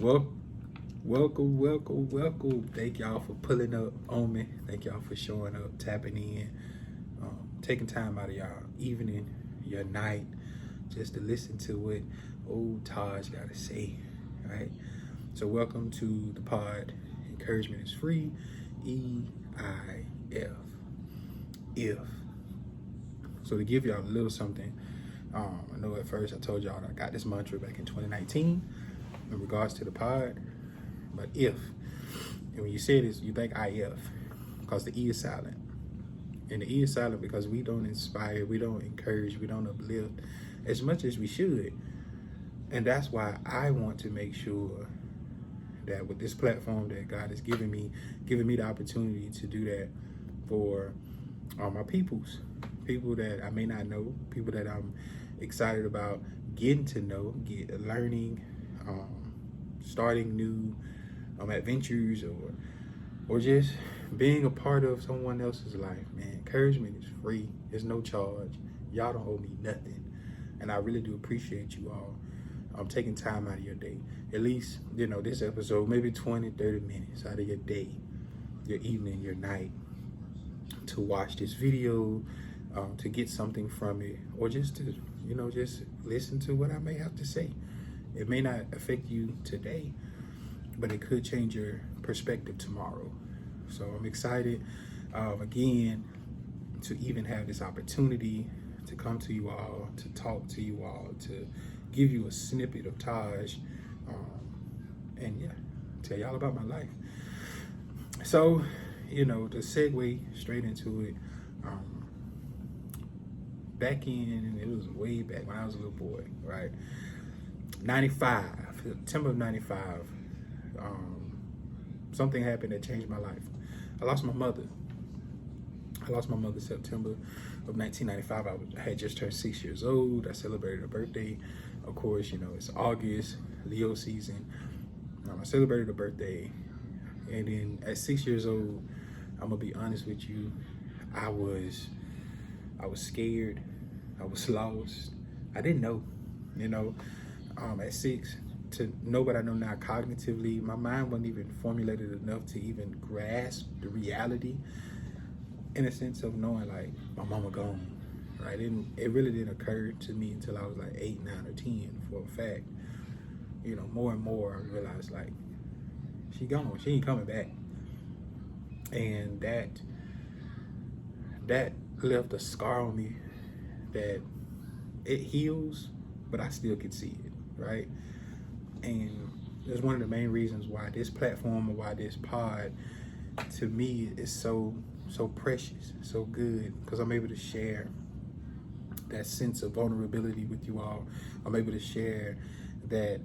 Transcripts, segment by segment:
Well, welcome. Thank y'all for pulling up on me. Thank y'all for showing up, tapping in, taking time out of y'all evening, your night, just to listen to what old Taj got to say, right? So welcome to the pod. Encouragement is free. E.I.F. If. So to give y'all a little something, I know at first I told y'all I got this mantra back in 2019 in regards to the pod, but if, and when you say this, you think IF, because the E is silent. And the E is silent because we don't inspire, we don't encourage, we don't uplift as much as we should. And that's why I want to make sure that with this platform that God has given me the opportunity to do that for my people that I may not know, people that I'm excited about getting to know, learning, starting new adventures, or just being a part of someone else's life. Man, encouragement is free. There's no charge. Y'all don't owe me nothing, and I really do appreciate you all taking time out of your day, at least this episode, maybe 20-30 minutes out of your day, your evening, your night, to watch this video, to get something from it, or just to just listen to what I may have to say. It may not affect you today, but it could change your perspective tomorrow. So I'm excited again to even have this opportunity to come to you all, to talk to you all, to give you a snippet of Taj, and yeah, tell y'all about my life. So, to segue straight into it, back in, it was way back when I was a little boy, right? 95, September of 95, something happened that changed my life. I lost my mother. September of 1995. I had just turned 6 years old. I celebrated a birthday. Of course, it's August, Leo season. I celebrated a birthday. And then at 6 years old, I'm gonna be honest with you, I was scared. I was lost. I didn't know, at 6, to know what I know now cognitively. My mind wasn't even formulated enough to even grasp the reality, in a sense of knowing like my mama gone, right? And it really didn't occur to me until I was like 8, 9, or 10 for a fact. More and more I realized like she gone, she ain't coming back. And that left a scar on me that it heals, but I still could see it, right? And that's one of the main reasons why this platform, or why this pod, to me, is so precious, so good, because I'm able to share that sense of vulnerability with you all. I'm able to share that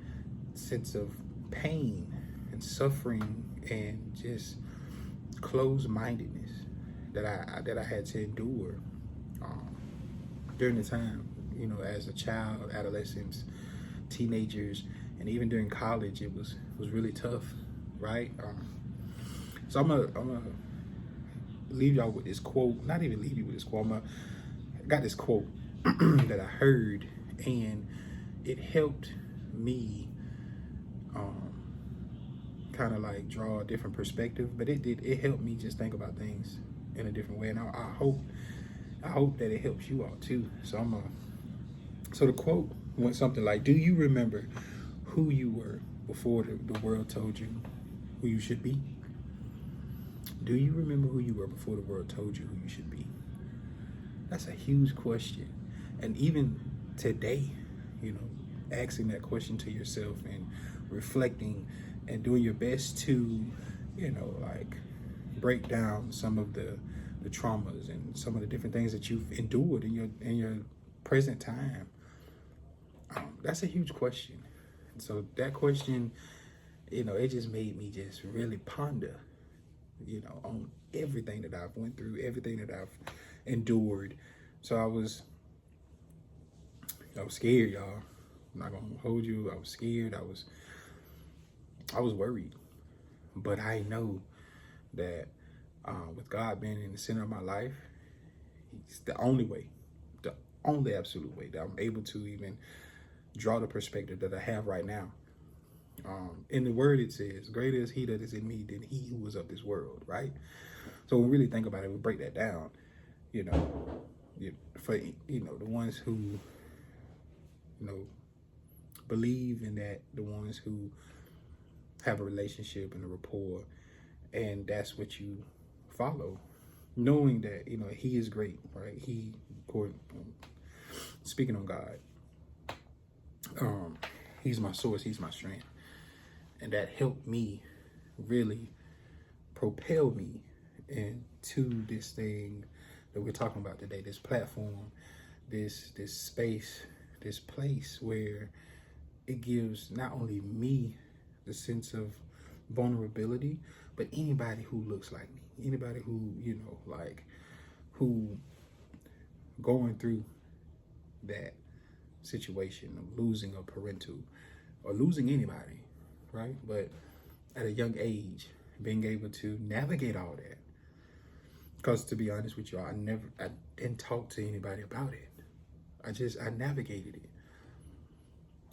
sense of pain and suffering and just closed-mindedness that I had to endure during the time, as a child, adolescents, teenagers, and even during college. It was really tough, right? So I'm gonna leave y'all with this quote. Not even leave you with this quote. I got this quote that I heard, and it helped me kind of like draw a different perspective. But it helped me just think about things in a different way, and I hope that it helps you all too. So the quote went something like, "Do you remember who you were before the world told you who you should be?" Do you remember who you were before the world told you who you should be? That's a huge question. And even today, asking that question to yourself and reflecting and doing your best to, like break down some of the traumas and some of the different things that you've endured in your present time. That's a huge question. So that question, it just made me just really ponder, on everything that I've went through, everything that I've endured. So I was scared, y'all. I'm not gonna hold you. I was scared. I was worried. But I know that with God being in the center of my life, He's the only way, the only absolute way that I'm able to even draw the perspective that I have right now. In the word it says, greater is he that is in me than he who was of this world, right? So when we really think about it, we break that down, you know, for, the ones who, believe in that, the ones who have a relationship and a rapport, and that's what you follow, knowing that, he is great, right? Speaking on God, he's my source, he's my strength. And that helped me really propel me into this thing that we're talking about today, this platform, this space, this place where it gives not only me the sense of vulnerability, but anybody who looks like me, anybody who, who going through that situation of losing a parental or losing anybody, right? But at a young age, being able to navigate all that. Because to be honest with you, I didn't talk to anybody about it. I navigated it.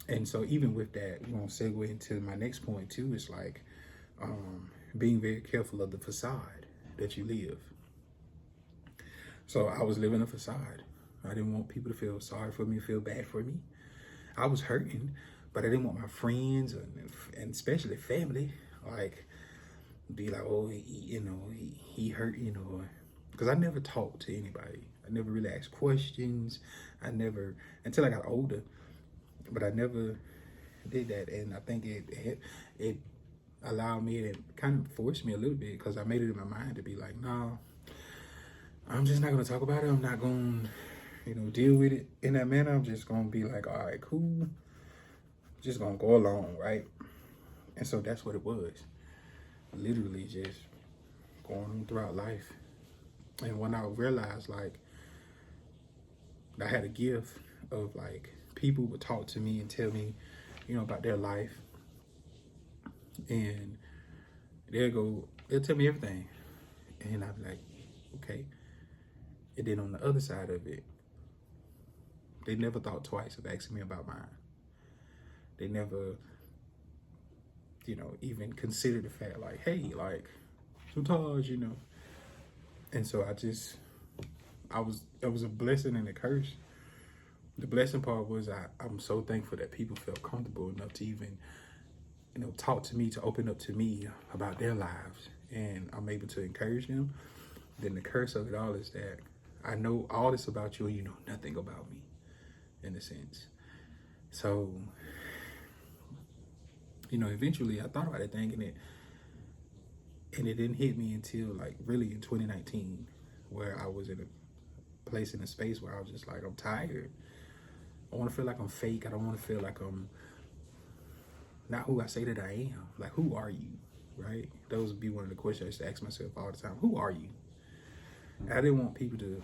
And so even with that, we're gonna segue into my next point too. It's like being very careful of the facade that you live. So I was living a facade. I didn't want people to feel sorry for me, feel bad for me. I was hurting, but I didn't want my friends and especially family, like, be like, oh, he hurt, because I never talked to anybody. I never really asked questions. Until I got older, but I never did that. And I think it allowed me, to kind of forced me a little bit, because I made it in my mind to be like, no, I'm just not going to talk about it. I'm not going to, deal with it in that manner. I'm just going to be like, all right, cool. Just going to go along, right? And so that's what it was. Literally just going on throughout life. And when I realized, like, I had a gift of, like, people would talk to me and tell me, about their life. And they'll tell me everything. And I'd be like, okay. And then on the other side of it, they never thought twice of asking me about mine. They never, even considered the fact, like, hey, like, sometimes, And so it was a blessing and a curse. The blessing part was I'm so thankful that people felt comfortable enough to even, talk to me, to open up to me about their lives, and I'm able to encourage them. Then the curse of it all is that I know all this about you and you know nothing about me, in a sense. So, eventually I thought about that thing, and it didn't hit me until, like, really in 2019, where I was in a place, in a space where I was just like, I'm tired. I want to feel like I'm fake. I don't want to feel like I'm not who I say that I am. Like, who are you, right? Those would be one of the questions I used to ask myself all the time. Who are you? And I didn't want people to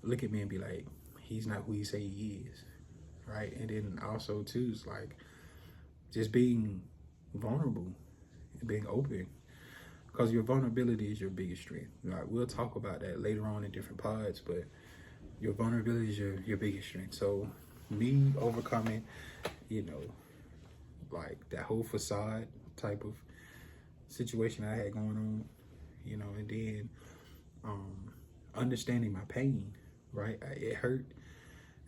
look at me and be like, he's not who he say he is, right? And then also, too, it's like just being vulnerable and being open, because your vulnerability is your biggest strength. Like, we'll talk about that later on in different pods, but your vulnerability is your biggest strength. So me overcoming, like that whole facade type of situation I had going on, and then understanding my pain, right? It hurt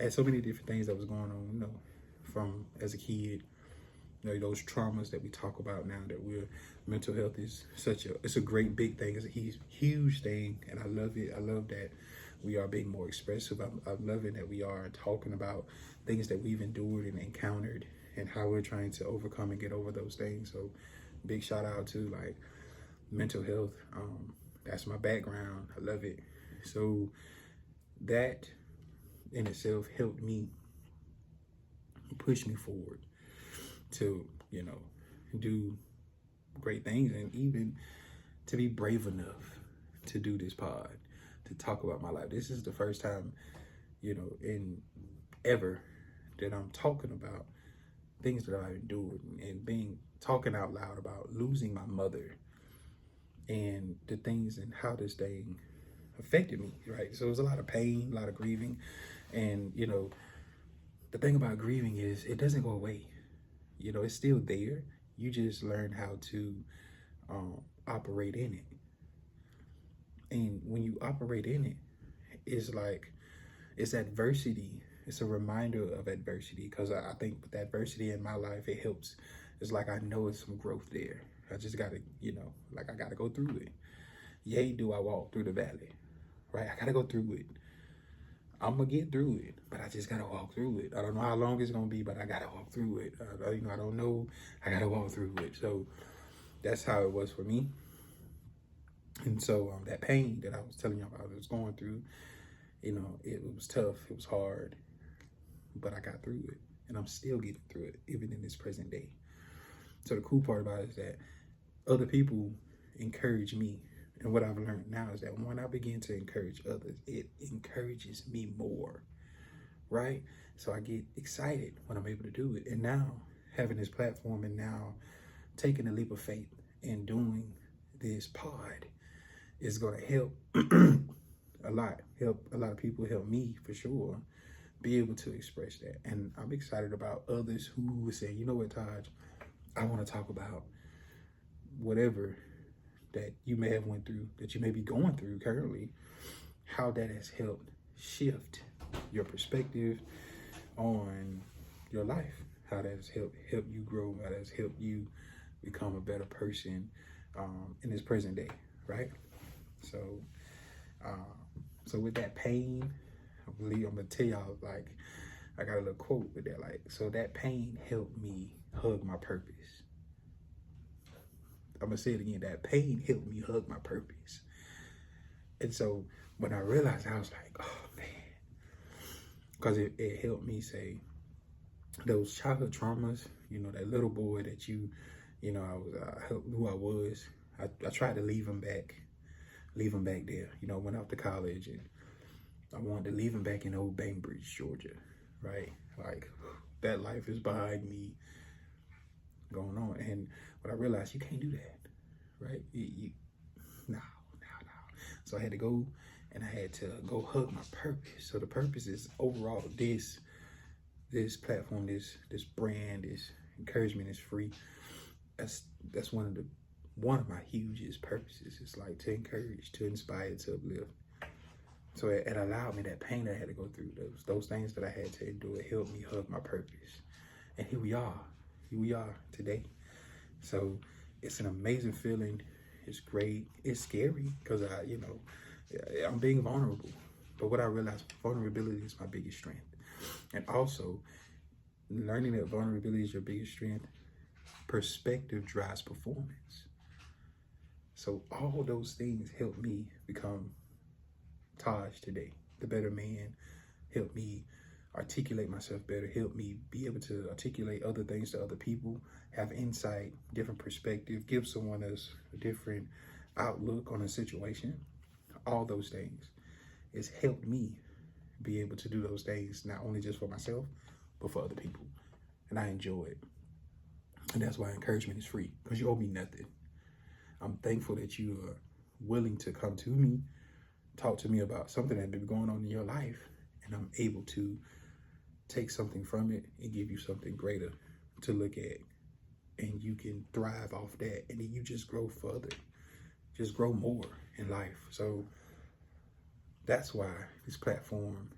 at so many different things that was going on, from as a kid, those traumas that we talk about now, that mental health is it's a great big thing. It's a huge thing, and I love it. I love that we are being more expressive. I'm loving that we are talking about things that we've endured and encountered, and how we're trying to overcome and get over those things. So big shout out to, like, mental health. That's my background. I love it. So that in itself helped me, push me forward to, do great things, and even to be brave enough to do this pod, to talk about my life. This is the first time, in ever, that I'm talking about things that I've endured, and talking out loud about losing my mother, and the things and how this thing affected me, right? So it was a lot of pain, a lot of grieving. And, the thing about grieving is it doesn't go away. It's still there. You just learn how to operate in it. And when you operate in it, it's like, it's adversity. It's a reminder of adversity, because I think with adversity in my life, it helps. It's like I know it's some growth there. I just gotta, like I gotta go through it. Yea, do I walk through the valley, right? I gotta go through it. I'm gonna get through it, but I just gotta walk through it. I don't know how long it's gonna be, but I gotta walk through it. I don't know. I gotta walk through it. So that's how it was for me. And so that pain that I was telling you about, I was going through, it was tough. It was hard, but I got through it, and I'm still getting through it, even in this present day. So the cool part about it is that other people encourage me. And what I've learned now is that when I begin to encourage others, it encourages me more, right? So I get excited when I'm able to do it. And now having this platform, and now taking a leap of faith and doing this pod is going to help help a lot of people, help me for sure, be able to express that. And I'm excited about others who would say, you know what, Taj, I want to talk about whatever that you may have went through, that you may be going through currently, how that has helped shift your perspective on your life, how that has helped you grow, how that has helped you become a better person in this present day, right? So, so with that pain, I'm gonna tell y'all, like, I got a little quote with that, like, so that pain helped me hug my purpose. I'm gonna say it again. That pain helped me hug my purpose. And so when I realized, I was like, oh man, because it helped me say those childhood traumas, that little boy that I was, who I was. I tried to leave him back there. Went out to college, and I wanted to leave him back in old Bainbridge, Georgia, right? Like, that life is behind me going on. And what I realized, you can't do that, right? No. So I had to go, and I had to go hug my purpose. So the purpose is overall this platform, this brand, this encouragement is free. That's one of my hugest purposes. It's like to encourage, to inspire, to uplift. So it allowed me, that pain I had to go through, those things that I had to endure, it helped me hug my purpose. And here we are today. So it's an amazing feeling. It's great. It's scary because I'm being vulnerable. But what I realized, vulnerability is my biggest strength. And also, learning that vulnerability is your biggest strength, perspective drives performance. So all those things help me become Taj today, the better man, help me articulate myself better, help me be able to articulate other things to other people, have insight, different perspective, give someone else a different outlook on a situation. All those things. It's helped me be able to do those things, not only just for myself, but for other people. And I enjoy it. And that's why encouragement is free, because you owe me nothing. I'm thankful that you are willing to come to me, talk to me about something that's been going on in your life, and I'm able to take something from it and give you something greater to look at, and you can thrive off that, and then you just grow further, just grow more in life. So that's why this platform,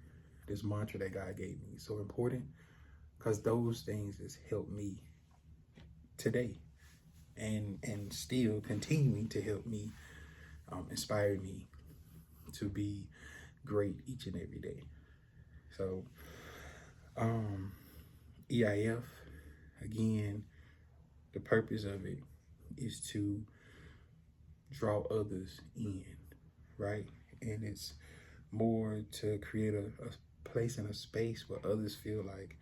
this mantra that God gave me is so important, because those things has helped me today, and still continuing to help me, inspire me to be great each and every day. So E.I.F, again, the purpose of it is to draw others in, right? And it's more to create a place and a space where others feel like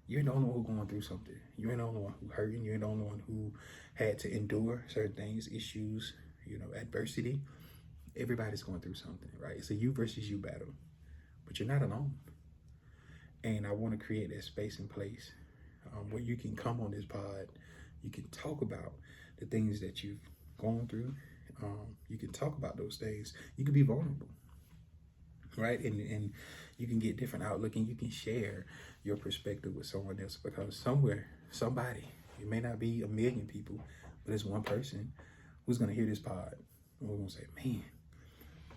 you're the only one who's going through something. You ain't the only one who hurting. You ain't the only one who had to endure certain things, issues, adversity. Everybody's going through something, right? It's a you versus you battle, but you're not alone. And I want to create that space and place where you can come on this pod. You can talk about the things that you've gone through. You can talk about those things. You can be vulnerable, right? And you can get different outlook, and you can share your perspective with someone else, because somebody It may not be a million people, but it's one person who's gonna hear this pod. And we're gonna say, man,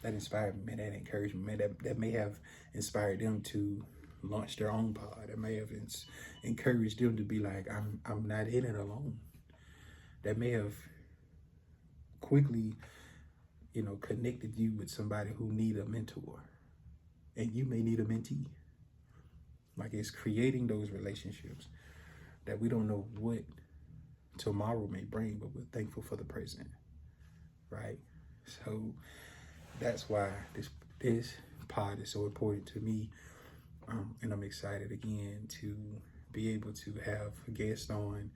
that inspired me, man, that encouraged me, man, that may have inspired them to launch their own pod. That may have encouraged them to be like, I'm not in it alone. That may have quickly, connected you with somebody who need a mentor, and you may need a mentee. Like, it's creating those relationships that we don't know what tomorrow may bring, but we're thankful for the present, right? So that's why this pod is so important to me, and I'm excited again to be able to have guests on,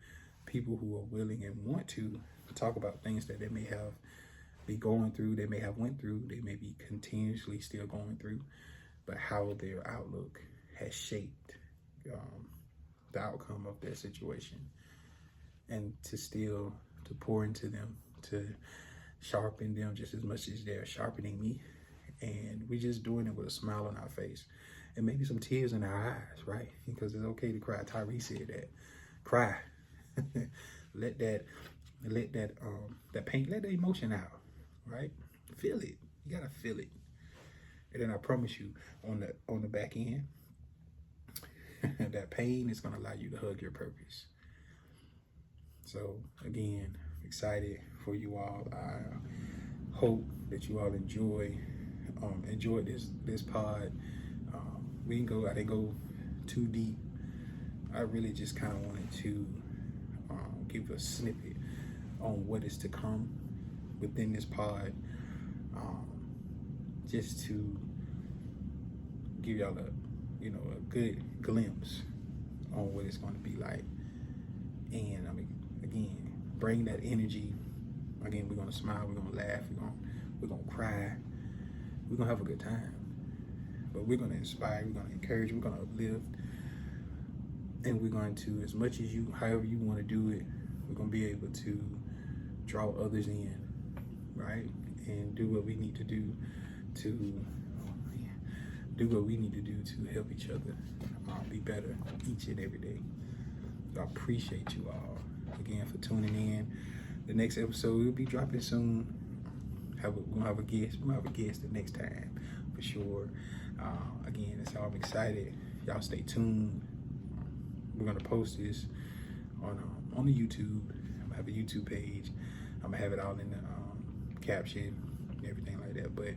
people who are willing and want to talk about things that they may have be going through, they may have went through, they may be continuously still going through, but how their outlook has shaped the outcome of their situation, and to pour into them, to sharpen them just as much as they're sharpening me. And we're just doing it with a smile on our face and maybe some tears in our eyes, right? Because it's okay to cry. Tyree said that. Cry. let that pain, let the emotion out, right? Feel it. You gotta feel it. And then I promise you, on the back end, that pain is gonna allow you to hug your purpose. So again, excited for you all. I hope that you all enjoyed this pod. I didn't go too deep. I really just kind of wanted to give a snippet on what is to come within this pod, just to give y'all a good glimpse on what it's going to be like. And again, bring that energy. Again, we're gonna smile, we're gonna laugh, we're gonna cry, we're gonna have a good time. But we're gonna inspire, we're gonna encourage, we're gonna uplift, and we're going to, as much as however you want to do it, we're gonna be able to draw others in, right? And do what we need to do to help each other be better each and every day. So I appreciate you all again for tuning in. The next episode will be dropping soon. We're gonna have a guest the next time for sure. Again, so I'm excited. Y'all stay tuned. We're gonna post this on the YouTube. I'm gonna have a YouTube page. I'm gonna have it all in the caption and everything like that. But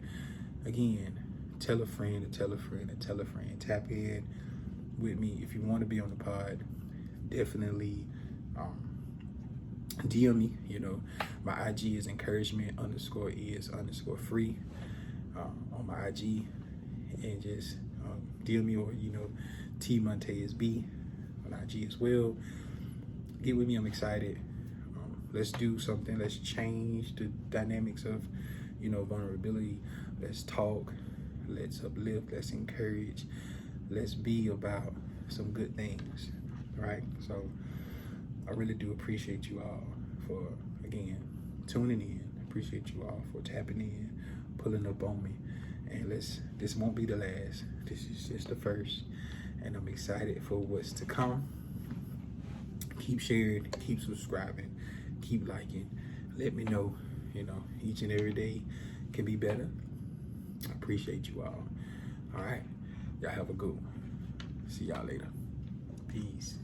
again, tell a friend and tell a friend and tell a friend. Tap in with me if you want to be on the pod. Definitely DM me. My IG is encouragement_is_free on my IG, and just DM me, or T Montez B on IG as well. Get with me. I'm excited. Let's do something. Let's change the dynamics of vulnerability. Let's talk. Let's uplift. Let's encourage. Let's be about some good things, right? So I really do appreciate you all for, again, tuning in. Appreciate you all for tapping in, pulling up on me. And this won't be the last. This is just the first. And I'm excited for what's to come. Keep sharing, keep subscribing, keep liking. Let me know, each and every day can be better. I appreciate you all. All right. Y'all have a good one. See y'all later. Peace.